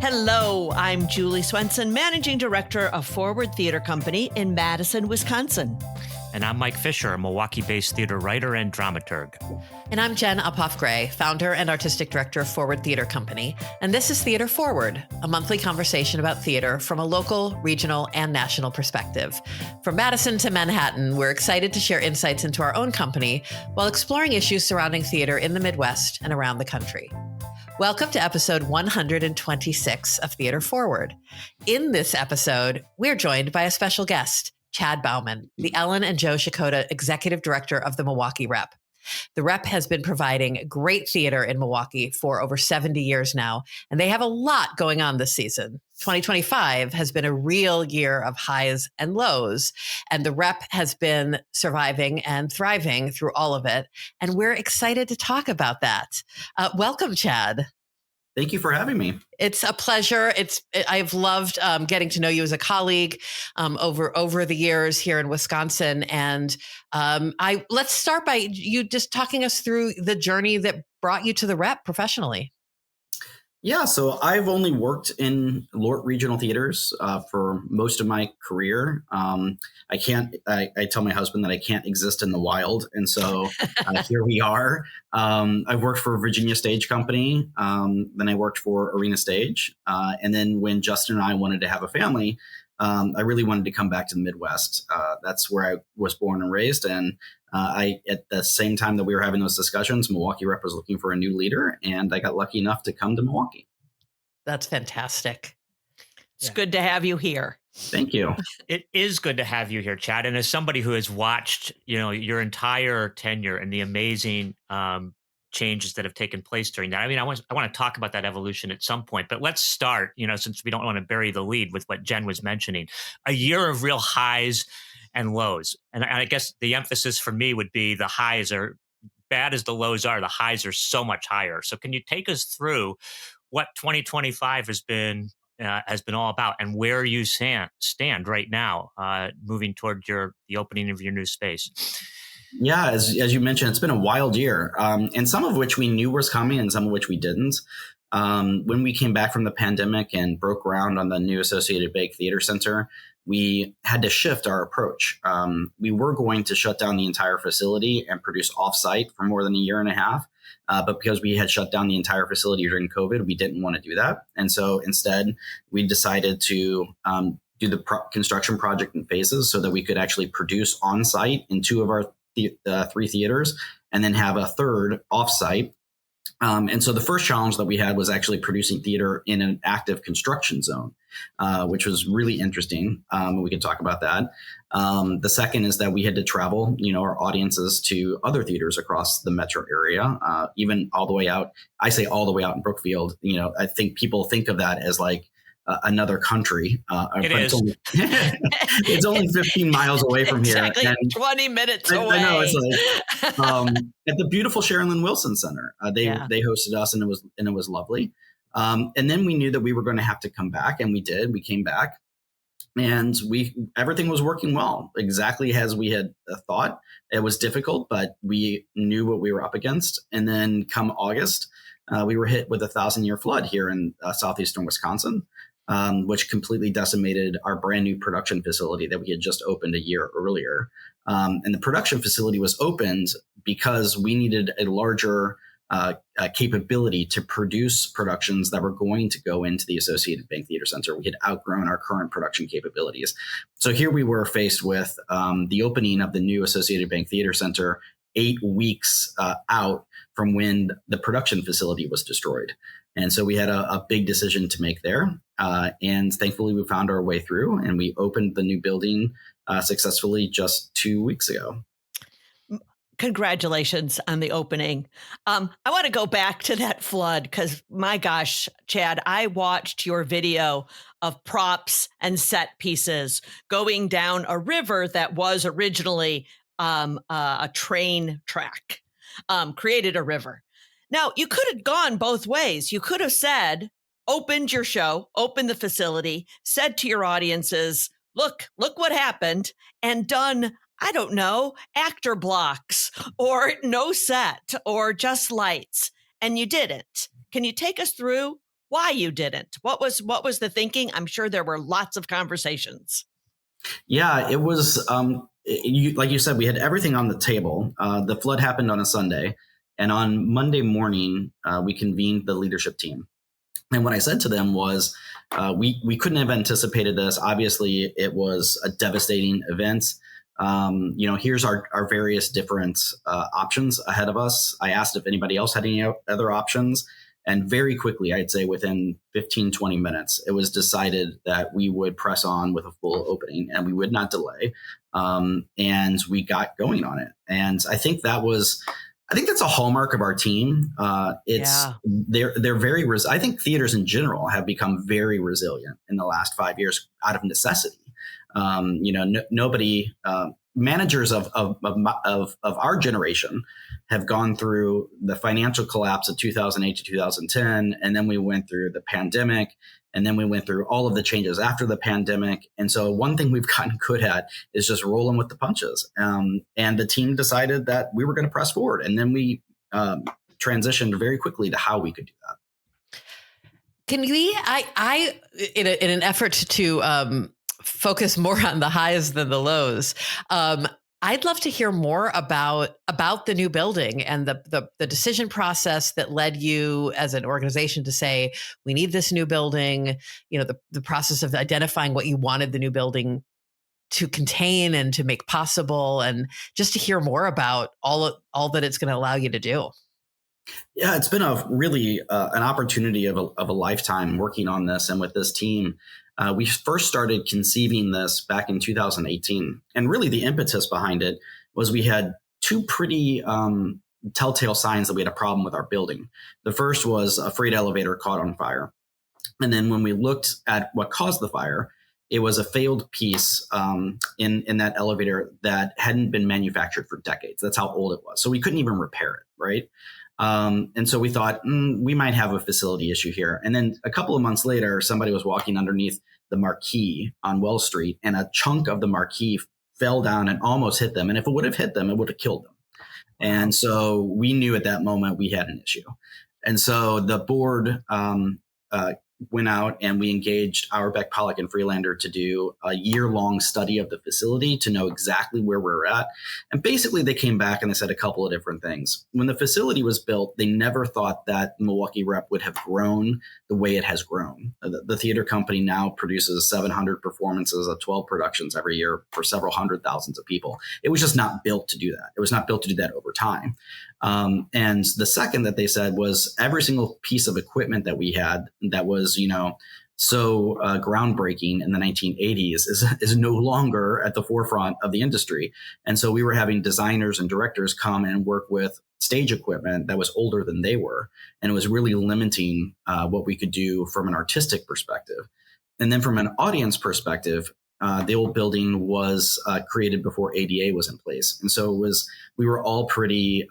Hello, I'm Julie Swenson, Managing Director of Forward Theater Company in Madison, Wisconsin. And I'm Mike Fisher, a Milwaukee-based theater writer and dramaturg. And I'm Jen Uphoff-Gray, founder and artistic director of Forward Theater Company. And this is Theater Forward, a monthly conversation about theater from a local, regional, and national perspective. From Madison to Manhattan, we're excited to share insights into our own company while exploring issues surrounding theater in the Midwest and around the country. Welcome to episode 126 of Theater Forward. In this episode, we're joined by a special guest, Chad Bauman, the Ellen and Joe Checota Executive Director of the Milwaukee Rep. The Rep has been providing great theater in Milwaukee for over 70 years now, and they have a lot going on this season. 2025 has been a real year of highs and lows, and the Rep has been surviving and thriving through all of it, and we're excited to talk about that. Welcome, Chad. Thank you for having me. It's a pleasure. I've loved getting to know you as a colleague over the years here in Wisconsin. And let's start by you just talking us through the journey that brought you to the Rep professionally. Yeah, so I've only worked in LORT regional theaters for most of my career. I tell my husband that I can't exist in the wild. And so here we are. I've worked for Virginia Stage Company. Then I worked for Arena Stage. And then when Justin and I wanted to have a family, I really wanted to come back to the Midwest. That's where I was born and raised. And at the same time that we were having those discussions, Milwaukee Rep was looking for a new leader, and I got lucky enough to come to Milwaukee. That's fantastic. It's good to have you here. Thank you. It is good to have you here, Chad. And as somebody who has watched, your entire tenure and the amazing changes that have taken place during that. I mean, I want to talk about that evolution at some point, but let's start, since we don't want to bury the lead with what Jen was mentioning, a year of real highs and lows. And I guess the emphasis for me would be the highs are bad as the lows are, the highs are so much higher. So can you take us through what 2025 has been all about and where you stand right now, moving toward the opening of your new space? Yeah, as you mentioned, it's been a wild year, and some of which we knew was coming and some of which we didn't. When we came back from the pandemic and broke ground on the new Associated Bank Theater Center, we had to shift our approach. We were going to shut down the entire facility and produce offsite for more than a year and a half. But because we had shut down the entire facility during COVID, we didn't want to do that. And so instead, we decided to do the construction project in phases so that we could actually produce on site in two of our three theaters and then have a third offsite. And so the first challenge that we had was actually producing theater in an active construction zone, which was really interesting. We could talk about that. The second is that we had to travel, our audiences to other theaters across the metro area, even all the way out. I say all the way out in Brookfield. I think people think of that as like another country. It is. It's only 15 miles away from here. Exactly, And 20 minutes away. I know, it's like at the beautiful Sherilyn Wilson Center. They hosted us, and it was lovely. And then we knew that we were going to have to come back, and we did. We came back, and everything was working well, exactly as we had thought. It was difficult, but we knew what we were up against. And then come August, we were hit with a 1,000-year flood here in southeastern Wisconsin. Which completely decimated our brand new production facility that we had just opened a year earlier. And the production facility was opened because we needed a larger capability to produce productions that were going to go into the Associated Bank Theater Center. We had outgrown our current production capabilities. So here we were faced with the opening of the new Associated Bank Theater Center 8 weeks out from when the production facility was destroyed. And so we had a big decision to make there. And thankfully, we found our way through, and we opened the new building successfully just 2 weeks ago. Congratulations on the opening. I want to go back to that flood because, my gosh, Chad, I watched your video of props and set pieces going down a river that was originally a train track, created a river. Now, you could have gone both ways. You could have said, opened your show, opened the facility, said to your audiences, look what happened, and done, I don't know, actor blocks or no set or just lights. And you didn't. Can you take us through why you didn't. What was the thinking? I'm sure there were lots of conversations. Yeah, it was, like you said, we had everything on the table. The flood happened on a Sunday. And on Monday morning, we convened the leadership team. And what I said to them was, we couldn't have anticipated this. Obviously, it was a devastating event. Here's our various different options ahead of us. I asked if anybody else had any other options. And very quickly, I'd say within 15, 20 minutes, it was decided that we would press on with a full opening and we would not delay. And we got going on it. And I think that's a hallmark of our team. They're very, I think theaters in general have become very resilient in the last 5 years out of necessity. Nobody, managers of our generation have gone through the financial collapse of 2008 to 2010. And then we went through the pandemic, and then we went through all of the changes after the pandemic. And so one thing we've gotten good at is just rolling with the punches. And the team decided that we were going to press forward. And then we transitioned very quickly to how we could do that. Can we, in an effort to focus more on the highs than the lows, I'd love to hear more about the new building and the decision process that led you as an organization to say, we need this new building, the process of identifying what you wanted the new building to contain and to make possible, and just to hear more about all that it's going to allow you to do. Yeah, it's been a really an opportunity of a lifetime working on this and with this team. We first started conceiving this back in 2018. And really the impetus behind it was we had two pretty telltale signs that we had a problem with our building. The first was a freight elevator caught on fire. And then when we looked at what caused the fire, it was a failed piece in that elevator that hadn't been manufactured for decades. That's how old it was. So we couldn't even repair it, right? And so we thought, we might have a facility issue here. And then a couple of months later, somebody was walking underneath the marquee on Wells Street, and a chunk of the marquee fell down and almost hit them. And if it would have hit them, it would have killed them. And so we knew at that moment we had an issue. And so the board went out and we engaged Auerbach, Pollock, and Freelander to do a year-long study of the facility to know exactly where we're at. And basically they came back and they said a couple of different things. When the facility was built, they never thought that Milwaukee Rep would have grown the way it has grown. The theater company now produces 700 performances of 12 productions every year for several hundred thousands of people. It was just not built to do that. It was not built to do that over time. And the second that they said was every single piece of equipment that we had that was, so groundbreaking in the 1980s is no longer at the forefront of the industry. And so we were having designers and directors come and work with stage equipment that was older than they were. And it was really limiting what we could do from an artistic perspective. And then from an audience perspective, the old building was created before ADA was in place. And so we were all pretty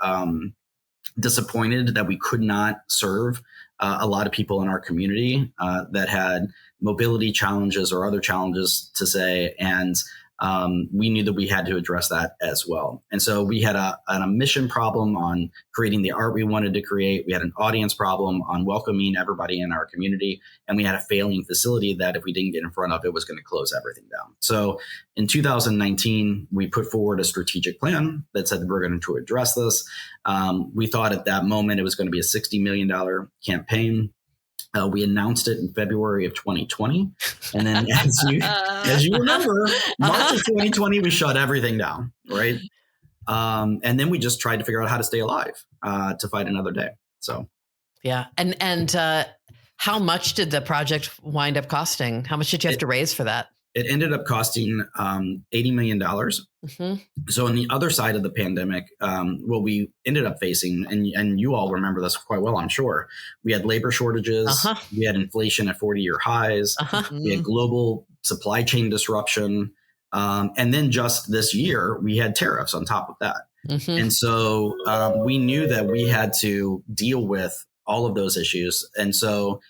disappointed that we could not serve a lot of people in our community that had mobility challenges or other challenges to say. And we knew that we had to address that as well. And so we had a mission problem on creating the art we wanted to create. We had an audience problem on welcoming everybody in our community. And we had a failing facility that if we didn't get in front of it was going to close everything down. So in 2019, we put forward a strategic plan that said that we're going to address this. We thought at that moment it was going to be a $60 million campaign. We announced it in February of 2020. And then as you remember, March of 2020, we shut everything down, right? And then we just tried to figure out how to stay alive to fight another day. So, yeah. And how much did the project wind up costing? How much did you have to raise for that? It ended up costing $80 million. Mm-hmm. So on the other side of the pandemic, what we ended up facing, and you all remember this quite well, I'm sure, we had labor shortages. Uh-huh. We had inflation at 40-year highs. Uh-huh. We had global supply chain disruption. And then just this year, we had tariffs on top of that. Mm-hmm. And so we knew that we had to deal with all of those issues. And so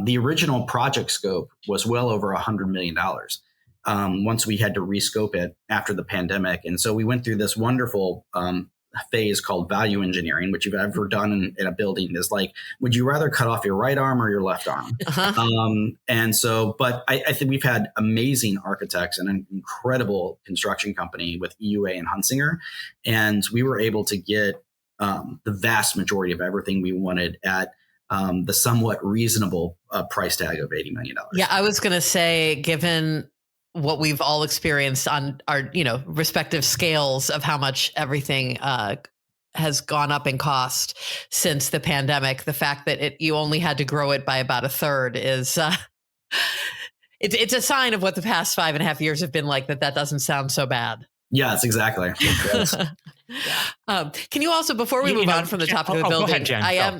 the original project scope was well over $100 million once we had to rescope it after the pandemic. And so we went through this wonderful phase called value engineering, which you've ever done in a building, is like, would you rather cut off your right arm or your left arm? And so, but I think we've had amazing architects and an incredible construction company with EUA and Hunsinger, and we were able to get the vast majority of everything we wanted at the somewhat reasonable price tag of $80 million. Yeah, I was going to say, given what we've all experienced on our, respective scales of how much everything has gone up in cost since the pandemic, the fact that you only had to grow it by about a third is it's a sign of what the past 5.5 years have been like. That doesn't sound so bad. Yes, exactly. Can you also, before we move on from the topic of the building, go ahead, Jen.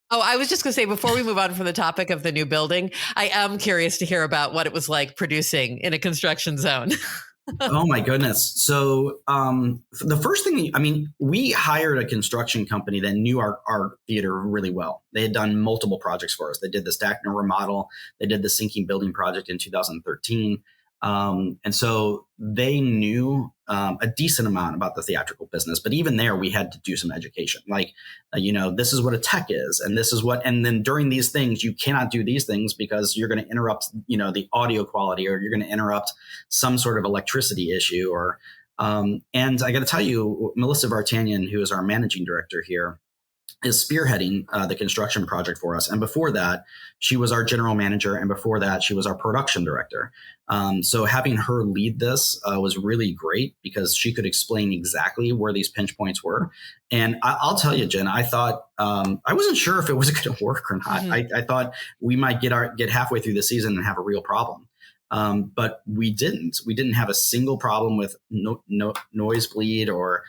I was just going to say, before we move on from the topic of the new building, I am curious to hear about what it was like producing in a construction zone. Oh my goodness. So the first thing, we hired a construction company that knew our theater really well. They had done multiple projects for us. They did the Stackner remodel. They did the sinking building project in 2013. And so they knew a decent amount about the theatrical business, but even there we had to do some education. Like, this is what a tech is, and this is what, and then during these things, you cannot do these things because you're going to interrupt, the audio quality, or you're going to interrupt some sort of electricity issue. Or, and I got to tell you, Melissa Vartanian, who is our managing director here, is spearheading the construction project for us. And before that, she was our general manager. And before that, she was our production director. So having her lead this was really great because she could explain exactly where these pinch points were. And I'll tell you, Jen, I thought, I wasn't sure if it was going to work or not. Mm-hmm. I thought we might get halfway through the season and have a real problem. But we didn't. We didn't have a single problem with no noise bleed or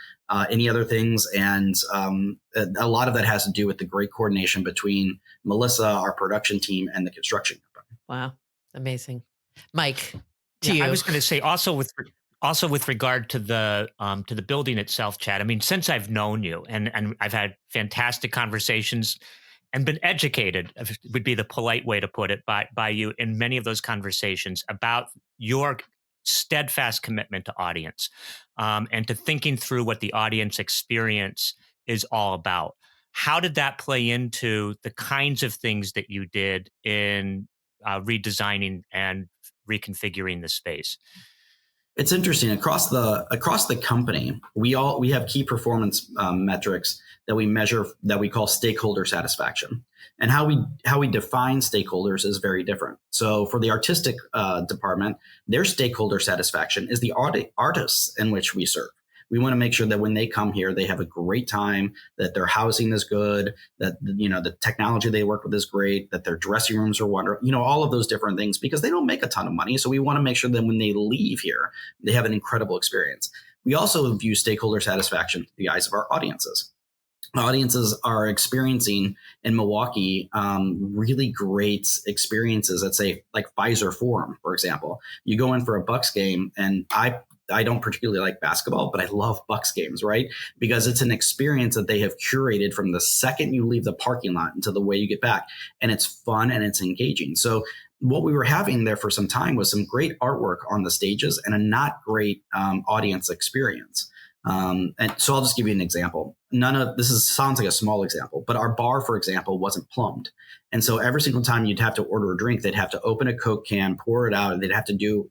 any other things. And a lot of that has to do with the great coordination between Melissa, our production team, and the construction company. Wow. Amazing. Mike, to you. I was going to say also with regard to the building itself, Chad, since I've known you and I've had fantastic conversations and been educated, would be the polite way to put it, by you in many of those conversations about your steadfast commitment to audience and to thinking through what the audience experience is all about. How did that play into the kinds of things that you did in redesigning and reconfiguring the space? It's interesting. Across the company, we have key performance metrics that we measure that we call stakeholder satisfaction, and how we define stakeholders is very different. So for the artistic department, their stakeholder satisfaction is the artists in which we serve. We want to make sure that when they come here, they have a great time, that their housing is good, that the technology they work with is great, that their dressing rooms are wonderful, all of those different things, because they don't make a ton of money. So we want to make sure that when they leave here, they have an incredible experience. We also view stakeholder satisfaction through the eyes of our audiences. Audiences are experiencing in Milwaukee really great experiences at, say, like Pfizer Forum, for example. You go in for a Bucks game, and I don't particularly like basketball, but I love Bucks games, right? Because it's an experience that they have curated from the second you leave the parking lot until the way you get back. And it's fun and it's engaging. So what we were having there for some time was some great artwork on the stages and a not great audience experience. And so I'll just give you an example. Sounds like a small example, but our bar, for example, wasn't plumbed. And so every single time you'd have to order a drink, they'd have to open a Coke can, pour it out, and they'd have to do,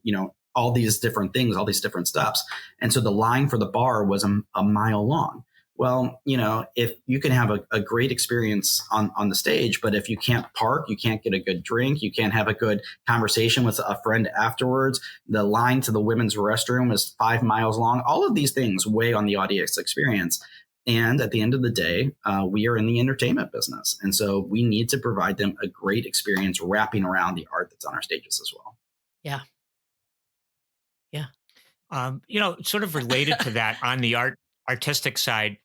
all these different things, all these different steps. And so the line for the bar was a mile long. Well, if you can have a great experience on the stage, but if you can't park, you can't get a good drink, you can't have a good conversation with a friend afterwards, the line to the women's restroom is 5 miles long. All of these things weigh on the audience experience. And at the end of the day, we are in the entertainment business. And so we need to provide them a great experience wrapping around the art that's on our stages as well. Yeah. Yeah. Sort of related to that on the artistic side,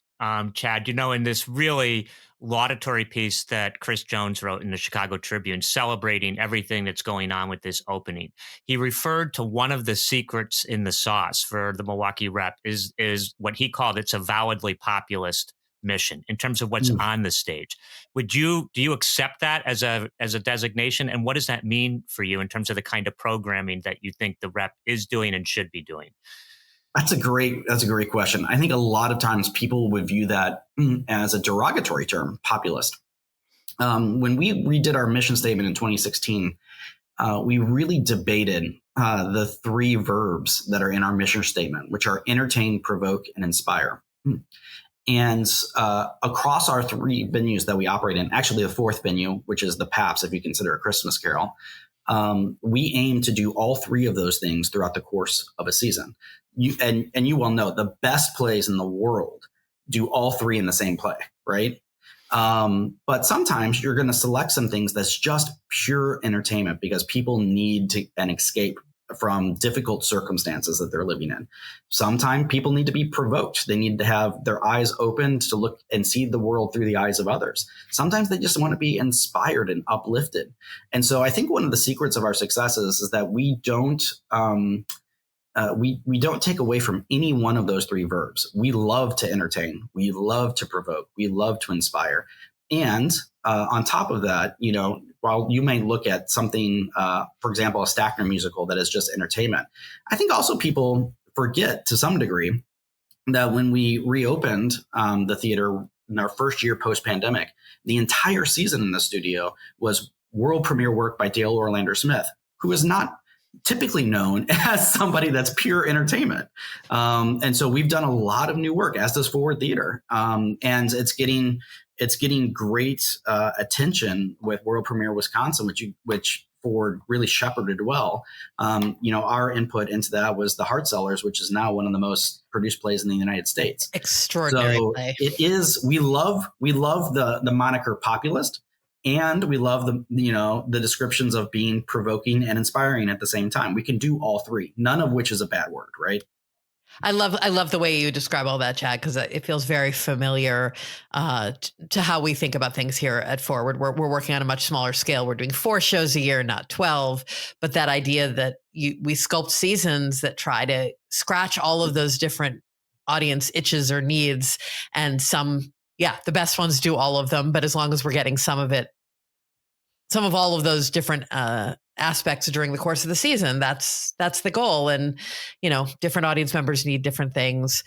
Chad, in this really laudatory piece that Chris Jones wrote in the Chicago Tribune celebrating everything that's going on with this opening, he referred to one of the secrets in the sauce for the Milwaukee Rep is what he called its avowedly populist mission in terms of what's on the stage. Do you accept that as a designation? And what does that mean for you in terms of the kind of programming that you think the Rep is doing and should be doing? That's a great question. I think a lot of times people would view that as a derogatory term, populist. When we redid our mission statement in 2016, we really debated the three verbs that are in our mission statement, which are entertain, provoke, and inspire. And across our three venues that we operate in, actually the fourth venue, which is the Paps, if you consider a Christmas Carol, we aim to do all three of those things throughout the course of a season. You well know the best plays in the world do all three in the same play, right? But sometimes you're going to select some things that's just pure entertainment because people need an escape from difficult circumstances that they're living in. Sometimes people need to be provoked. They need to have their eyes opened to look and see the world through the eyes of others. Sometimes they just want to be inspired and uplifted. And so I think one of the secrets of our successes is that we don't take away from any one of those three verbs. We love to entertain. We love to provoke. We love to inspire. And on top of that, while you may look at something, for example, a Stackner musical that is just entertainment, I think also people forget to some degree that when we reopened the theater in our first year post-pandemic, the entire season in the studio was world premiere work by Dale Orlander Smith, who is not typically known as somebody that's pure entertainment. And so we've done a lot of new work, as does Forward Theater. And it's getting great attention with World Premiere Wisconsin, which Ford really shepherded well. Our input into that was The Heart Sellers, which is now one of the most produced plays in the United States. Extraordinary play. It is. We love the moniker populist, and we love the descriptions of being provoking and inspiring at the same time. We can do all three, none of which is a bad word, right? I love the way you describe all that, Chad, because it feels very familiar to how we think about things here at Forward. We're working on a much smaller scale. We're doing 4 shows a year, not 12. But that idea that we sculpt seasons that try to scratch all of those different audience itches or needs, and the best ones do all of them. But as long as we're getting some of all of those different aspects during the course of the season, that's the goal. And different audience members need different things.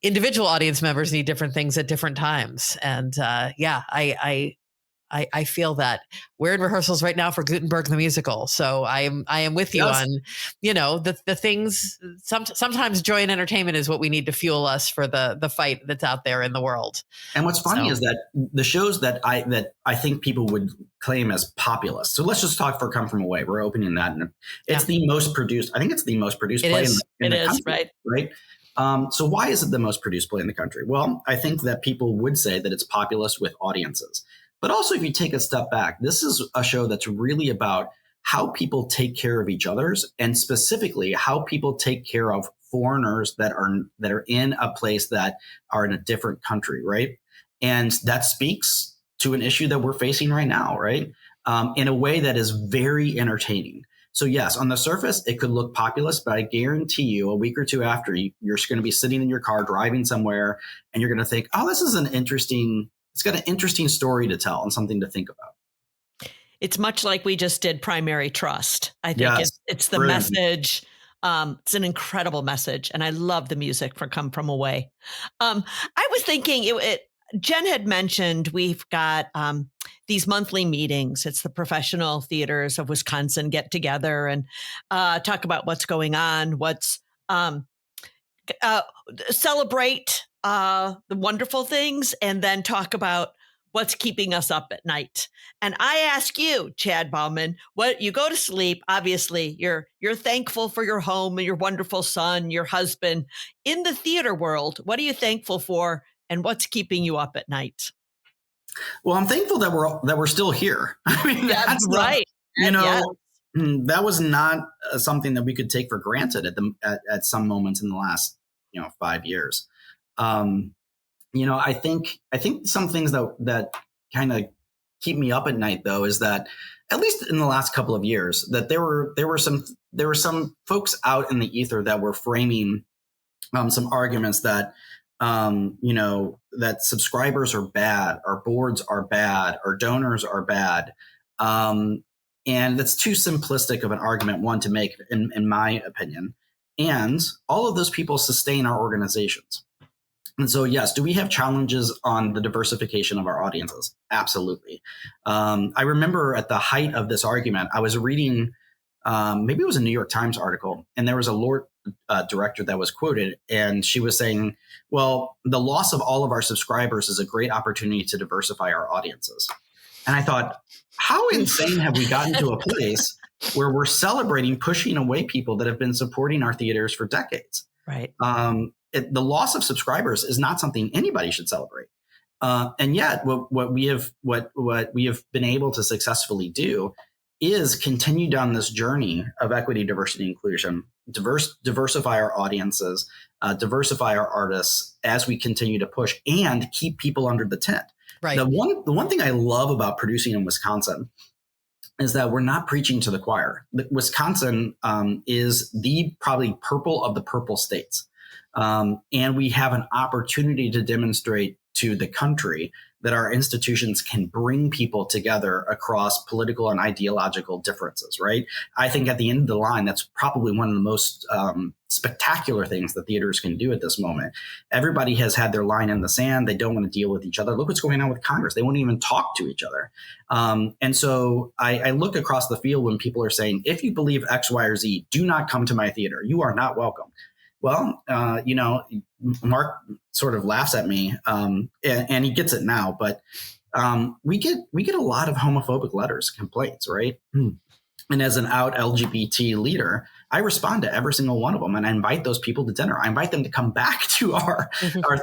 Individual audience members need different things at different times. And I feel that we're in rehearsals right now for Gutenberg the musical. So I am with you on, the things. Sometimes joy and entertainment is what we need to fuel us for the fight that's out there in the world. And what's funny is that the shows that I think people would claim as populist. So let's just talk for Come From Away. We're opening that, and it's the most produced. I think it's the most produced play in the country, right? So why is it the most produced play in the country? Well, I think that people would say that it's populist with audiences. But also, if you take a step back, this is a show that's really about how people take care of each other's, and specifically how people take care of foreigners that are in a place that are in a different country, right? And that speaks to an issue that we're facing right now, right? In a way that is very entertaining. So yes, on the surface, it could look populist, but I guarantee you a week or two after, you're going to be sitting in your car driving somewhere, and you're going to think, oh, this is it's got an interesting story to tell and something to think about. It's much like we just did Primary Trust. I think it's the brilliant message. It's an incredible message. And I love the music for Come From Away. I was thinking, Jen had mentioned we've got these monthly meetings. It's the professional theaters of Wisconsin get together and talk about what's going on, celebrate the wonderful things, and then talk about what's keeping us up at night. And I ask you, Chad Bauman, what you go to sleep, obviously you're thankful for your home and your wonderful son, your husband. In the theater world, what are you thankful for, and what's keeping you up at night? Well, I'm thankful that we're still here. I mean, that's right. That was not something that we could take for granted at some moments in the last 5 years. I think some things that kind of keep me up at night, though, is that at least in the last couple of years, that there were some folks out in the ether that were framing some arguments that that subscribers are bad, our boards are bad, our donors are bad, and that's too simplistic of an argument, one, to make, in my opinion. And all of those people sustain our organizations. And so, yes, do we have challenges on the diversification of our audiences? Absolutely. I remember at the height of this argument, I was reading, maybe it was a New York Times article, and there was a Lord director that was quoted, and she was saying, well, the loss of all of our subscribers is a great opportunity to diversify our audiences. And I thought, how insane have we gotten to a place where we're celebrating pushing away people that have been supporting our theaters for decades? Right. The loss of subscribers is not something anybody should celebrate. And yet what we have been able to successfully do is continue down this journey of equity, diversity, inclusion, diversify our audiences, diversify our artists as we continue to push and keep people under the tent. Right. The one thing I love about producing in Wisconsin is that we're not preaching to the choir. Wisconsin is the probably purple of the purple states. And we have an opportunity to demonstrate to the country that our institutions can bring people together across political and ideological differences, right? I think at the end of the line, that's probably one of the most spectacular things that theaters can do at this moment. Everybody has had their line in the sand. They don't want to deal with each other. Look what's going on with Congress. They won't even talk to each other. And so I look across the field when people are saying, if you believe X, Y, or Z, do not come to my theater. You are not welcome. Well, Mark sort of laughs at me, and he gets it now. But we get a lot of homophobic letters, complaints, right? And as an out LGBT leader, I respond to every single one of them, and I invite those people to dinner. I invite them to come back to our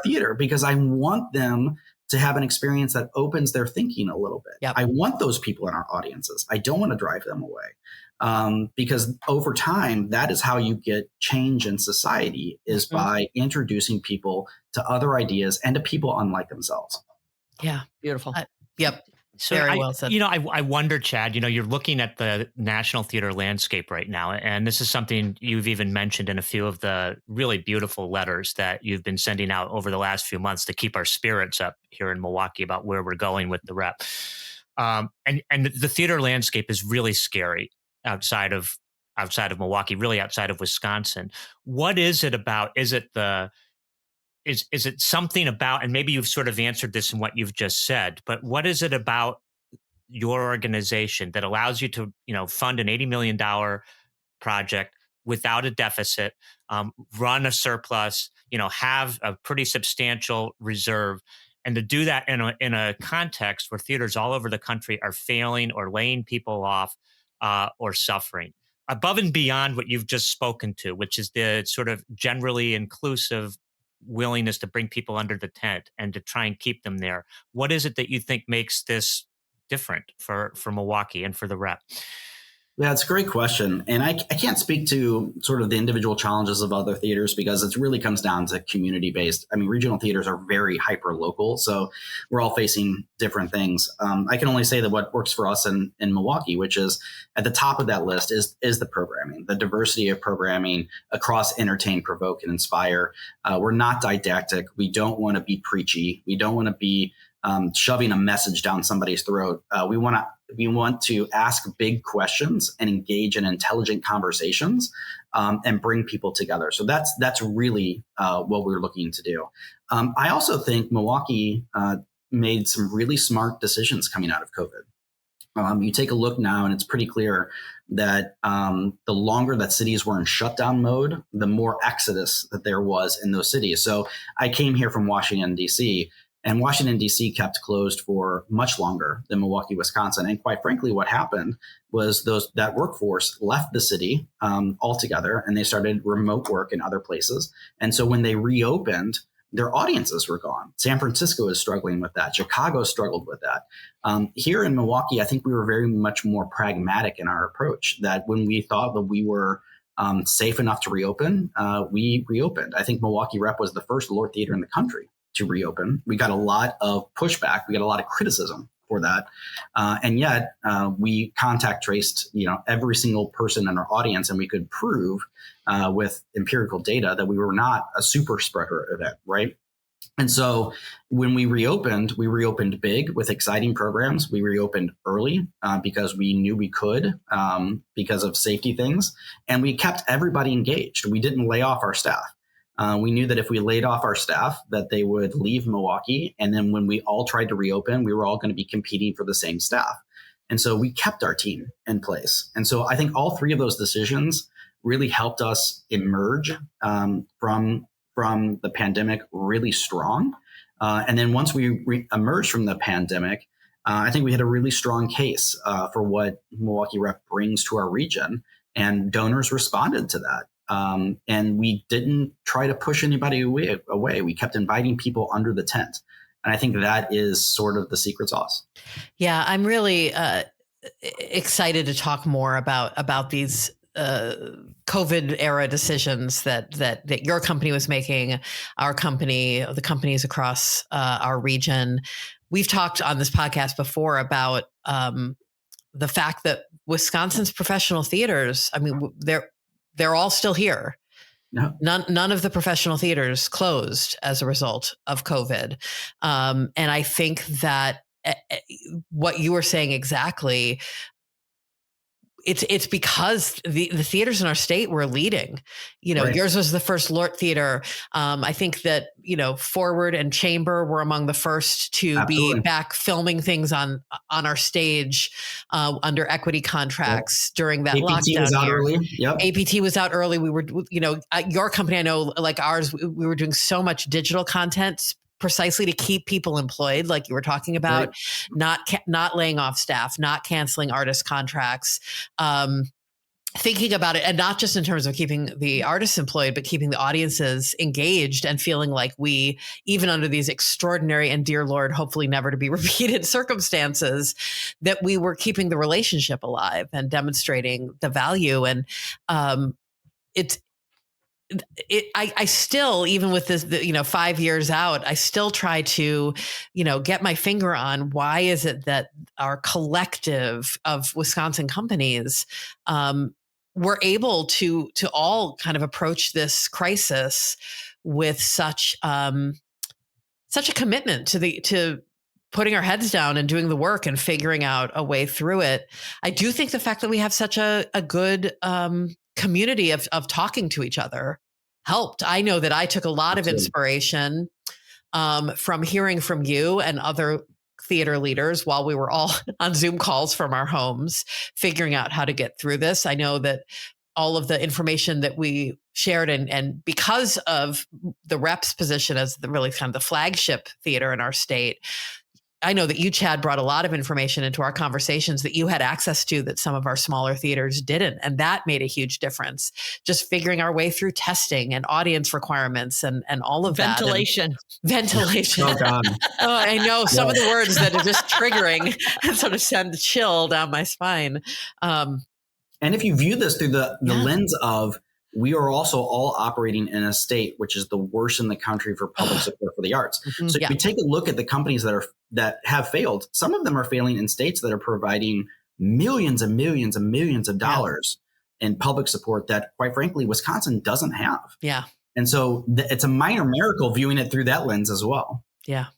theater because I want them to have an experience that opens their thinking a little bit. Yep. I want those people in our audiences. I don't want to drive them away. Because over time, that is how you get change in society, is by introducing people to other ideas and to people unlike themselves. Yeah. Beautiful. Yep. So Very well said. I wonder, Chad, you're looking at the national theater landscape right now, and this is something you've even mentioned in a few of the really beautiful letters that you've been sending out over the last few months to keep our spirits up here in Milwaukee about where we're going with the Rep. And the theater landscape is really scary outside of Milwaukee, really outside of Wisconsin. What is it about? Is it is it something about, and maybe you've sort of answered this in what you've just said, but what is it about your organization that allows you to, fund an $80 million project without a deficit, run a surplus, have a pretty substantial reserve, and to do that in a context where theaters all over the country are failing or laying people off or suffering? Above and beyond what you've just spoken to, which is the sort of generally inclusive willingness to bring people under the tent and to try and keep them there, what is it that you think makes this different for Milwaukee and for the Rep? Yeah, it's a great question. And I can't speak to sort of the individual challenges of other theaters because it really comes down to community based. I mean, regional theaters are very hyper local, so we're all facing different things. I can only say that what works for us in Milwaukee, which is at the top of that list, is the programming, the diversity of programming across entertain, provoke, and inspire. We're not didactic. We don't want to be preachy. We don't want to be shoving a message down somebody's throat. We want to ask big questions and engage in intelligent conversations and bring people together. So that's really what we're looking to do. I also think Milwaukee made some really smart decisions coming out of COVID. You take a look now, and it's pretty clear that the longer that cities were in shutdown mode, the more exodus that there was in those cities. So I came here from Washington, D.C., and Washington, D.C. kept closed for much longer than Milwaukee, Wisconsin. And quite frankly, what happened was that workforce left the city altogether, and they started remote work in other places. And so when they reopened, their audiences were gone. San Francisco is struggling with that. Chicago struggled with that. Here in Milwaukee, I think we were very much more pragmatic in our approach, that when we thought that we were safe enough to reopen, we reopened. I think Milwaukee Rep was the first Lord Theater in the country to reopen. We got a lot of pushback. We got a lot of criticism for that. And yet we contact traced, every single person in our audience, and we could prove with empirical data that we were not a super spreader event, right? And so when we reopened big with exciting programs. We reopened early because we knew we could because of safety things. And we kept everybody engaged. We didn't lay off our staff. We knew that if we laid off our staff, that they would leave Milwaukee. And then when we all tried to reopen, we were all going to be competing for the same staff. And so we kept our team in place. And so I think all three of those decisions really helped us emerge from the pandemic really strong. And then once we emerged from the pandemic, I think we had a really strong case for what Milwaukee Rep brings to our region, and donors responded to that. And we didn't try to push anybody away. We kept inviting people under the tent. And I think that is sort of the secret sauce. Yeah, I'm really excited to talk more about these COVID era decisions that your company was making, our company, the companies across our region. We've talked on this podcast before about the fact that Wisconsin's professional theaters, I mean, they're all still here. No. None of the professional theaters closed as a result of COVID. And I think that what you were saying exactly, it's because the theaters in our state were leading. Right. Yours was the first LORT theater. I think that, Forward and Chamber were among the first to Absolutely. Be back filming things on our stage under equity contracts during that APT lockdown was out year. Early. Yep. APT was out early. We were, at your company, I know, like ours, we were doing so much digital content precisely to keep people employed, like you were talking about, right. Not laying off staff, not canceling artist contracts, thinking about it, and not just in terms of keeping the artists employed, but keeping the audiences engaged and feeling like we, even under these extraordinary and dear Lord, hopefully never to be repeated circumstances, that we were keeping the relationship alive and demonstrating the value. And I still, even with this, 5 years out, I still try to, get my finger on why is it that our collective of Wisconsin companies were able to all kind of approach this crisis with such a commitment to putting our heads down and doing the work and figuring out a way through it. I do think the fact that we have such a good community of talking to each other helped. I know that I took a lot of inspiration from hearing from you and other theater leaders while we were all on Zoom calls from our homes, figuring out how to get through this. I know that all of the information that we shared, and because of the Rep's position as the really kind of the flagship theater in our state, I know that you, Chad, brought a lot of information into our conversations that you had access to that some of our smaller theaters didn't. And that made a huge difference. Just figuring our way through testing and audience requirements and all of Ventilation. that. Ventilation. Oh, God. Oh, I know some of the words that are just triggering and sort of send a chill down my spine. And if you view this through the lens of, we are also all operating in a state which is the worst in the country for public support for the arts. Mm-hmm. So if you take a look at the companies that have failed, some of them are failing in states that are providing millions and millions and millions of dollars in public support that, quite frankly, Wisconsin doesn't have. Yeah. And so it's a minor miracle viewing it through that lens as well. Yeah.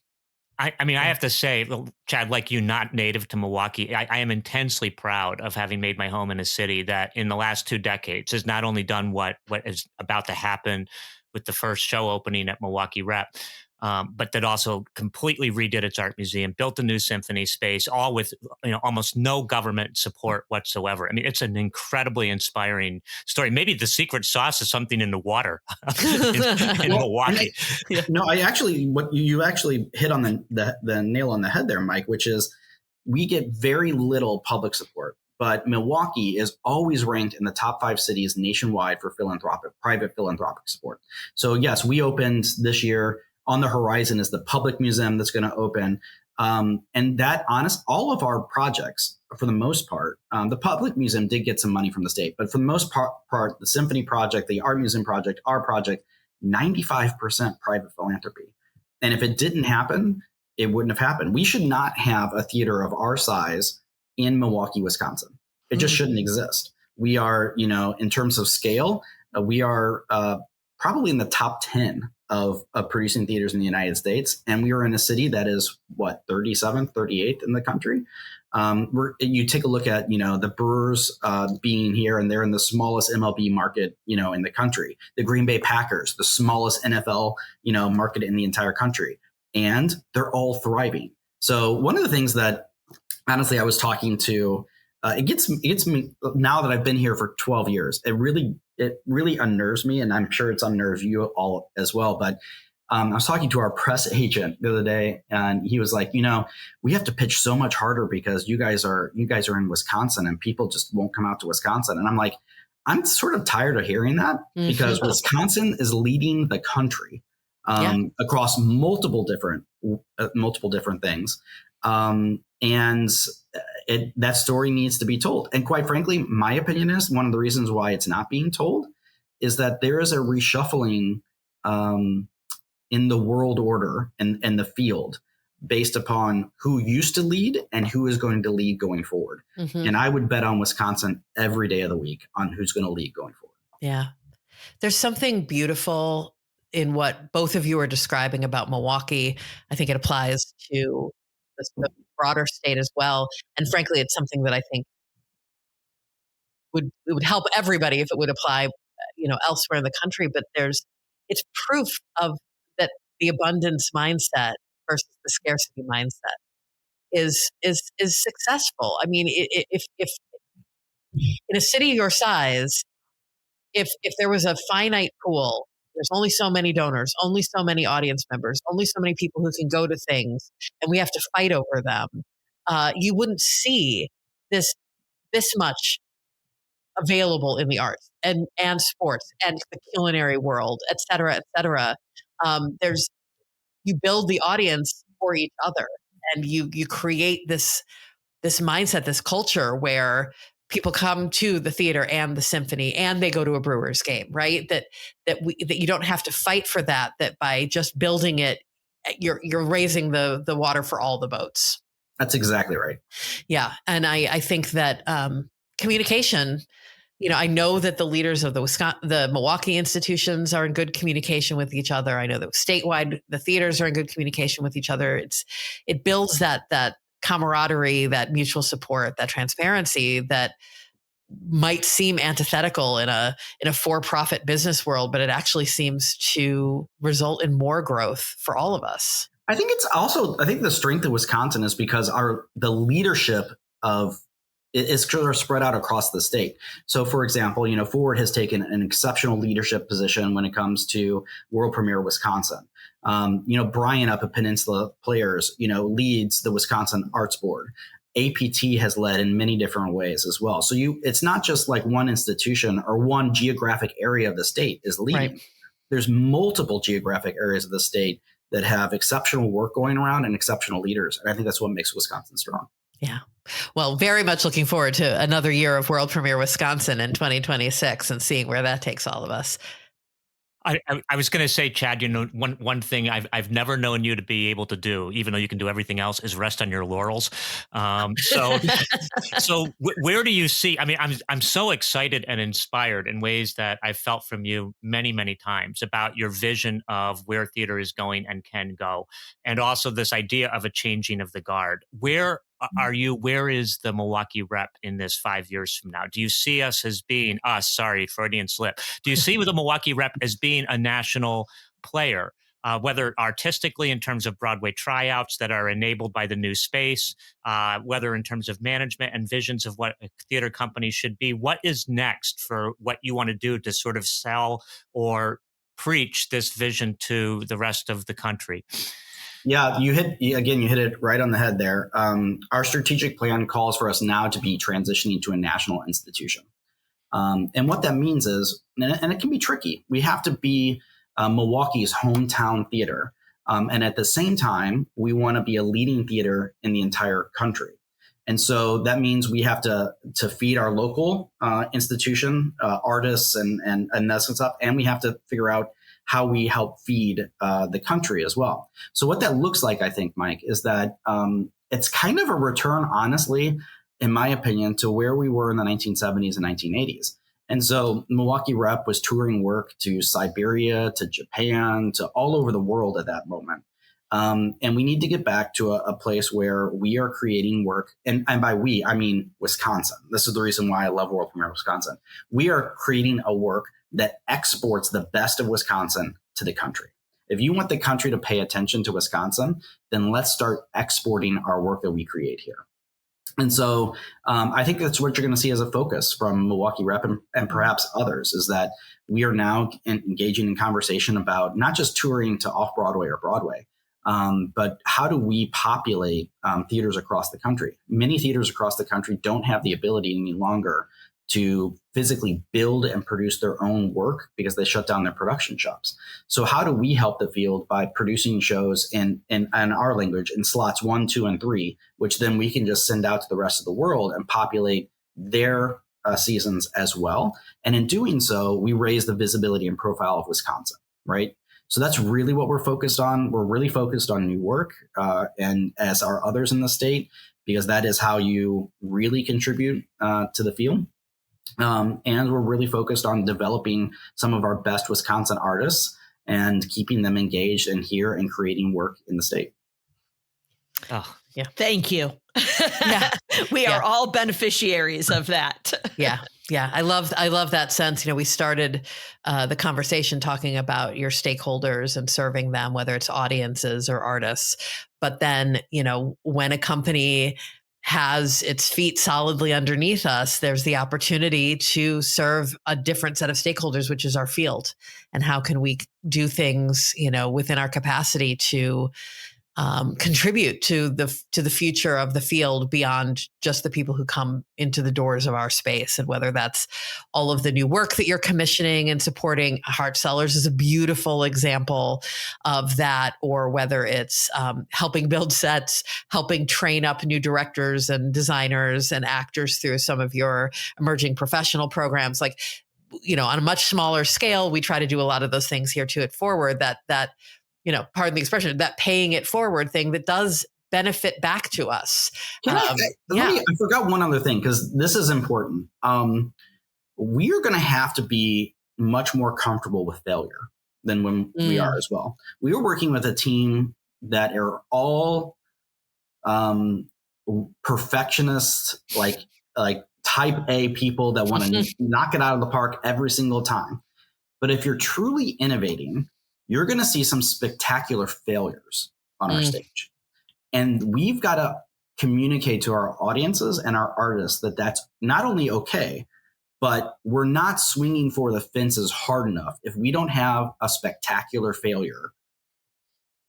I mean, I have to say, Chad, like you, not native to Milwaukee, I am intensely proud of having made my home in a city that in the last 2 decades has not only done what is about to happen with the first show opening at Milwaukee Rep, but that also completely redid its art museum, built a new symphony space, all with almost no government support whatsoever. I mean, it's an incredibly inspiring story. Maybe the secret sauce is something in the water in Milwaukee. No, you actually hit on the nail on the head there, Mike, which is we get very little public support. But Milwaukee is always ranked in the top 5 cities nationwide for private philanthropic support. So yes, we opened this year. On the horizon is the public museum that's going to open. And all of our projects, for the most part, the public museum did get some money from the state, but for the most part, the symphony project, the art museum project, our project, 95% private philanthropy. And if it didn't happen, it wouldn't have happened. We should not have a theater of our size in Milwaukee, Wisconsin. It just shouldn't exist. We are, in terms of scale, we are probably in the top 10 of producing theaters in the United States. And we are in a city that is 37th, 38th in the country. You take a look at, the Brewers being here, and they're in the smallest MLB market, in the country. The Green Bay Packers, the smallest NFL, market in the entire country. And they're all thriving. So one of the things that, honestly, I was talking to, it gets me now that I've been here for 12 years. It really unnerves me, and I'm sure it's unnerved you all as well. But I was talking to our press agent the other day, and he was like, we have to pitch so much harder because you guys are in Wisconsin, and people just won't come out to Wisconsin. And I'm like, I'm sort of tired of hearing that because Wisconsin is leading the country across multiple different things. And that story needs to be told. And quite frankly, my opinion is one of the reasons why it's not being told is that there is a reshuffling in the world order and the field based upon who used to lead and who is going to lead going forward. And I would bet on Wisconsin every day of the week on who's going to lead going forward. Yeah. There's something beautiful in what both of you are describing about Milwaukee. I think it applies to the broader state as well. And frankly, it's something that I think it would help everybody if it would apply, elsewhere in the country. But it's proof of that the abundance mindset versus the scarcity mindset is successful. I mean, if in a city your size, if there was a finite pool, there's only so many donors, only so many audience members, only so many people who can go to things, and we have to fight over them. You wouldn't see this much available in the arts and sports and the culinary world, et cetera, et cetera. You build the audience for each other, and you create this mindset, this culture where people come to the theater and the symphony and they go to a Brewers game, right? That you don't have to fight for that by just building it, you're raising the water for all the boats. That's exactly right. Yeah. And I think that communication, I know that the leaders of the Milwaukee institutions are in good communication with each other. I know that statewide, the theaters are in good communication with each other. It builds that camaraderie, that mutual support, that transparency that might seem antithetical in a for-profit business world, but it actually seems to result in more growth for all of us. I think the strength of Wisconsin is because the leadership is sort of spread out across the state. So, for example, Forward has taken an exceptional leadership position when it comes to World Premiere Wisconsin. Brian up at Peninsula Players, leads the Wisconsin Arts Board. APT has led in many different ways as well. So it's not just like one institution or one geographic area of the state is leading. Right. There's multiple geographic areas of the state that have exceptional work going around and exceptional leaders. And I think that's what makes Wisconsin strong. Yeah. Well, very much looking forward to another year of World Premiere Wisconsin in 2026 and seeing where that takes all of us. I was going to say, Chad, one thing I've never known you to be able to do, even though you can do everything else, is rest on your laurels. So where do you see? I mean, I'm so excited and inspired in ways that I've felt from you many, many times about your vision of where theater is going and can go, and also this idea of a changing of the guard. Where are you? Where is the Milwaukee Rep in this 5 years from now? Do you see us as being Freudian slip? Do you see the Milwaukee Rep as being a national player, whether artistically in terms of Broadway tryouts that are enabled by the new space, whether in terms of management and visions of what a theater company should be? What is next for what you want to do to sort of sell or preach this vision to the rest of the country? Yeah, you hit it right on the head there. Our strategic plan calls for us now to be transitioning to a national institution. And what that means is, and it can be tricky, we have to be Milwaukee's hometown theater. And at the same time, we want to be a leading theater in the entire country. And so that means we have to feed our local institution, artists and that sort of stuff. And we have to figure out how we help feed the country as well. So what that looks like, I think, Mike, is that it's kind of a return, honestly, in my opinion, to where we were in the 1970s and 1980s. And so Milwaukee Rep was touring work to Siberia, to Japan, to all over the world at that moment. And we need to get back to a place where we are creating work. And by we, I mean Wisconsin. This is the reason why I love World Premiere Wisconsin. We are creating a work that exports the best of Wisconsin to the country. If you want the country to pay attention to Wisconsin, then let's start exporting our work that we create here. And so I think that's what you're going to see as a focus from Milwaukee Rep and perhaps others, is that we are now engaging in conversation about not just touring to off-Broadway or Broadway, but how do we populate theaters across the country? Many theaters across the country don't have the ability any longer to physically build and produce their own work because they shut down their production shops. So how do we help the field by producing shows in our language in slots 1, 2, and 3, which then we can just send out to the rest of the world and populate their seasons as well. And in doing so, we raise the visibility and profile of Wisconsin, right? So that's really what we're focused on. We're really focused on new work, and as are others in the state, because that is how you really contribute to the field. And we're really focused on developing some of our best Wisconsin artists and keeping them engaged and here and creating work in the state. Oh, yeah. Thank you. Yeah. We are all beneficiaries of that. Yeah. Yeah. I love that sense. We started the conversation talking about your stakeholders and serving them, whether it's audiences or artists. But then, when a company has its feet solidly underneath us, there's the opportunity to serve a different set of stakeholders, which is our field. And how can we do things, within our capacity to contribute to the future of the field beyond just the people who come into the doors of our space. And whether that's all of the new work that you're commissioning and supporting. Heart Cellars is a beautiful example of that, or whether it's helping build sets, helping train up new directors and designers and actors through some of your emerging professional programs. Like, on a much smaller scale, we try to do a lot of those things here too at Forward that pardon the expression, that paying it forward thing that does benefit back to us. I forgot one other thing, because this is important. We are going to have to be much more comfortable with failure than when we are as well. We are working with a team that are all perfectionists, like type A people that want to knock it out of the park every single time. But if you're truly innovating, you're going to see some spectacular failures on our stage. And we've got to communicate to our audiences and our artists that that's not only okay, but we're not swinging for the fences hard enough if we don't have a spectacular failure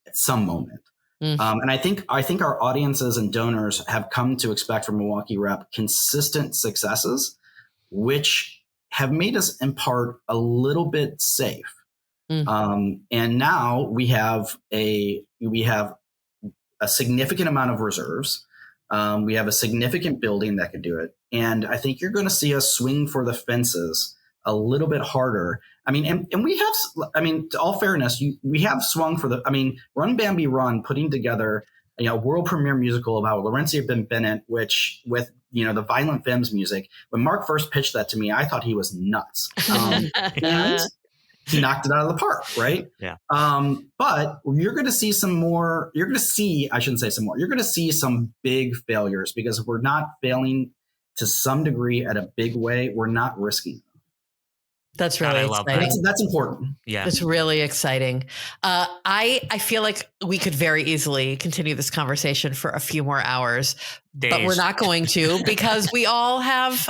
at some moment. And I think our audiences and donors have come to expect from Milwaukee Rep consistent successes, which have made us in part a little bit safe. And now we have a significant amount of reserves. We have a significant building that could do it. And I think you're going to see us swing for the fences a little bit harder. I mean, and we have, to all fairness, we have swung for Run Bambi Run, putting together a world premiere musical about Laurencia Bennett, which with, the Violent Femmes music. When Mark first pitched that to me, I thought he was nuts. And he knocked it out of the park, right? Yeah. But you're going to see you're going to see some big failures, because if we're not failing to some degree at a big way, we're not risking. That's really exciting. That's important. Yeah. It's really exciting. I feel like we could very easily continue this conversation for a few more hours, but we're not going to, because we all have,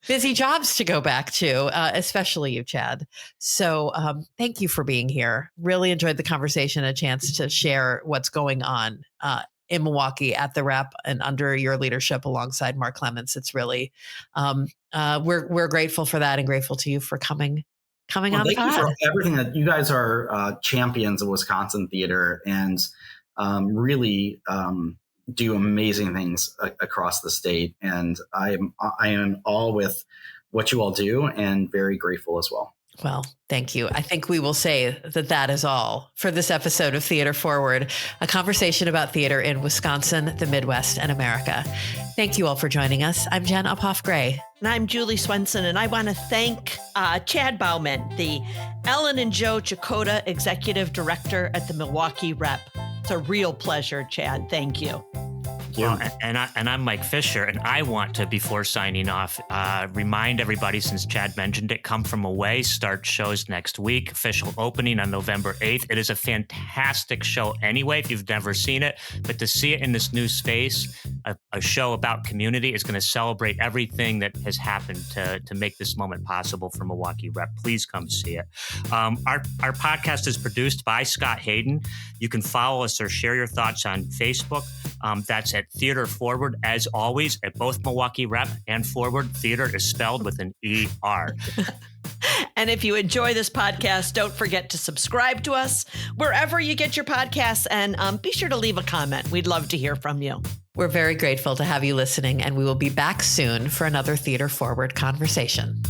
busy jobs to go back to, especially you, Chad. So thank you for being here. Really enjoyed the conversation, a chance to share what's going on in Milwaukee at the Rep and under your leadership alongside Mark Clements. It's really, we're grateful for that, and grateful to you for coming on. Thank you for everything. That you guys are champions of Wisconsin theater, and really do amazing things across the state. And I am in awe with what you all do, and very grateful as well. Well, thank you. I think we will say that is all for this episode of Theater Forward, a conversation about theater in Wisconsin, the Midwest, and America. Thank you all for joining us. I'm Jen Uphoff-Gray. And I'm Julie Swenson, and I want to thank Chad Bauman, the Ellen and Joe Checota Executive Director at the Milwaukee Rep. It's a real pleasure, Chad. Thank you. Well, and I'm Mike Fisher, and I want to, before signing off, remind everybody, since Chad mentioned it, Come From Away starts shows next week, official opening on November 8th. It is a fantastic show anyway, if you've never seen it, but to see it in this new space, a show about community, is going to celebrate everything that has happened to make this moment possible for Milwaukee Rep. Please come see it. Our podcast is produced by Scott Hayden. You can follow us or share your thoughts on Facebook. That's at Theater Forward. As always, at both Milwaukee Rep and Forward, theater is spelled with an E-R. And if you enjoy this podcast, don't forget to subscribe to us wherever you get your podcasts, and be sure to leave a comment. We'd love to hear from you. We're very grateful to have you listening, and we will be back soon for another Theater Forward conversation.